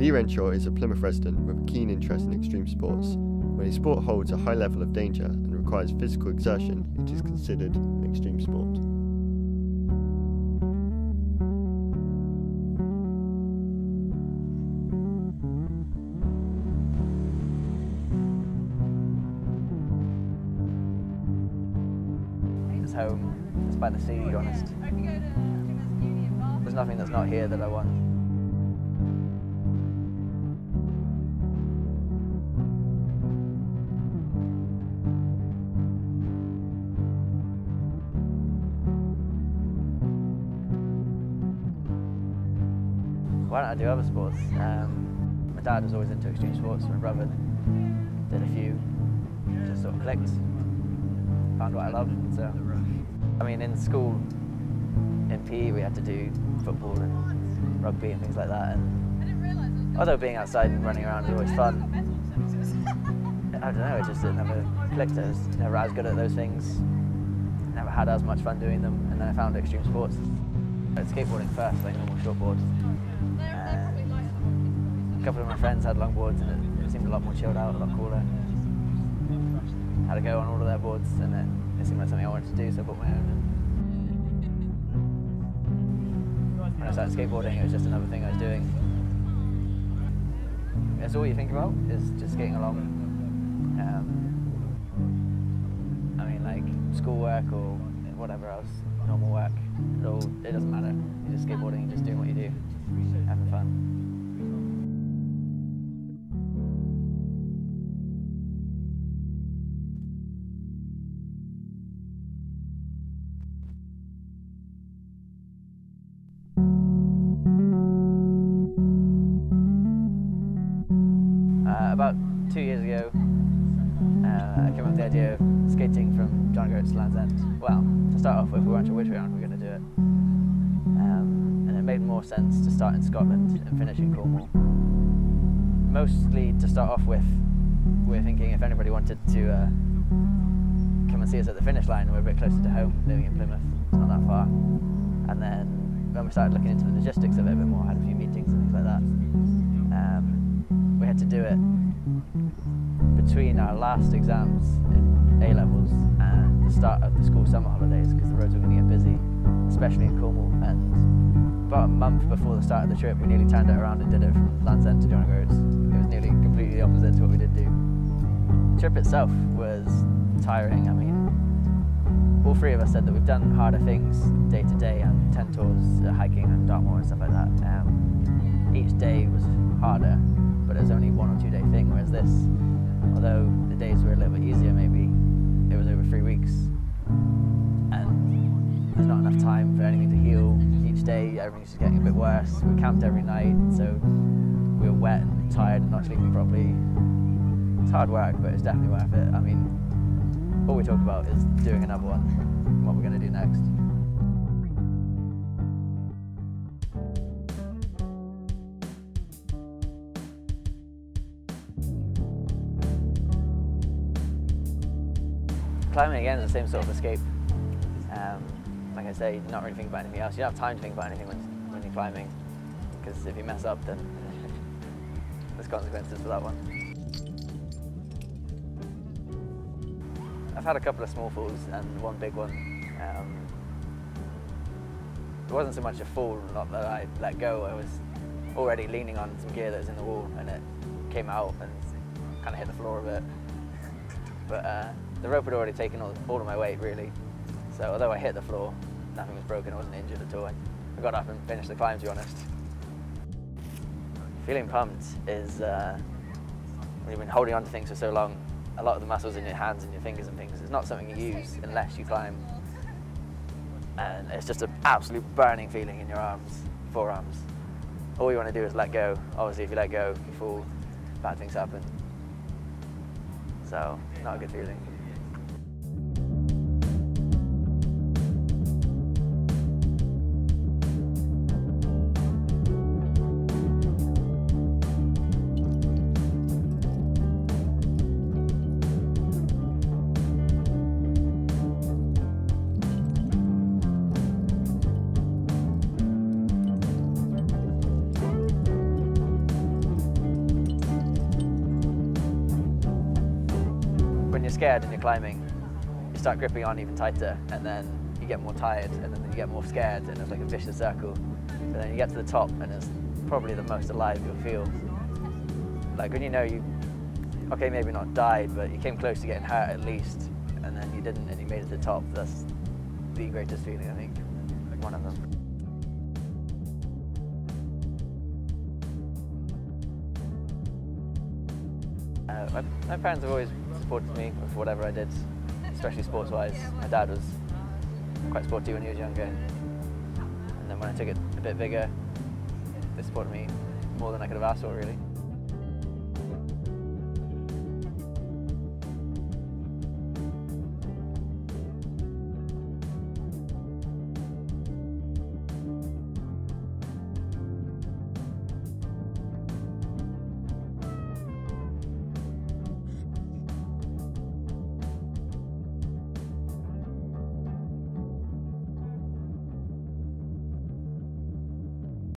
Lee Renshaw is a Plymouth resident with a keen interest in extreme sports. When a sport holds a high level of danger and requires physical exertion, it is considered an extreme sport. It's home, it's by the sea, to be honest. There's nothing that's not here that I want. Why don't I do other sports? My dad was always into extreme sports. My brother did a few, just sort of clicked, found what I loved. So, I mean, in school, in PE, we had to do football and rugby and things like that. And although being outside and running around is always fun, I don't know, it never clicked. I was never as good at those things, never had as much fun doing them, and then I found extreme sports. I did skateboarding first, like normal shortboards. A couple of my friends had longboards and it seemed a lot more chilled out, a lot cooler. Had to go on all of their boards and it seemed like something I wanted to do, so I bought my own. When I started skateboarding, it was just another thing I was doing. That's all you think about, is just getting along. I mean, like schoolwork or whatever else, normal work, it doesn't matter. You're just skateboarding, you're just doing what you do, having fun. About 2 years ago, I came up with the idea of skating from John O'Groats to Land's End. Well, to start off with, we weren't sure which way around we were going to do it. And it made more sense to start in Scotland and finish in Cornwall. Mostly to start off with, we were thinking if anybody wanted to come and see us at the finish line, we're a bit closer to home, living in Plymouth, it's not that far. And then when we started looking into the logistics of it a bit more, I had a few meetings and things like that. We had to do it between our last exams in A-levels and the start of the school summer holidays, because the roads were going to get busy, especially in Cornwall. And about a month before the start of the trip, we nearly turned it around and did it from Land's End to John O'Groats. It was nearly completely the opposite to what we did do. The trip itself was tiring. I mean, all three of us said that we've done harder things day to day, and 10 tours, hiking and Dartmoor and stuff like that. Each day was harder, but it was only 1 or 2 day thing, whereas this, although the days were a little bit easier maybe, it was over 3 weeks, and there's not enough time for anything to heal. Each day everything's just getting a bit worse. We camped every night, so we were wet and tired and not sleeping properly. It's hard work, but it's definitely worth it. I mean, all we talk about is doing another one and what we're going to do next. Climbing again is the same sort of escape. Like I say, not really thinking about anything else. You don't have time to think about anything when you're climbing, because if you mess up, then there's consequences for that one. I've had a couple of small falls and one big one. It wasn't so much a fall, not that I let go. I was already leaning on some gear that was in the wall, and it came out and kind of hit the floor a bit. But the rope had already taken all of my weight, really. So although I hit the floor, nothing was broken, I wasn't injured at all. I got up and finished the climb, to be honest. Feeling pumped is when you've been holding on to things for so long, a lot of the muscles in your hands and your fingers and things, it's not something you use unless you climb. And it's just an absolute burning feeling in your arms, forearms. All you want to do is let go. Obviously, if you let go, you fall, bad things happen. So, not a good feeling. scared and you're climbing, you start gripping on even tighter, and then you get more tired, and then you get more scared, and it's like a vicious circle. But then you get to the top, and it's probably the most alive you'll feel. Like when you know you, okay, maybe not died, but you came close to getting hurt at least, and then you didn't, and you made it to the top. That's the greatest feeling, I think. One of them. My parents have always supported me with whatever I did, especially sports-wise. My dad was quite sporty when he was younger, and then when I took it a bit bigger, they supported me more than I could have asked for, really.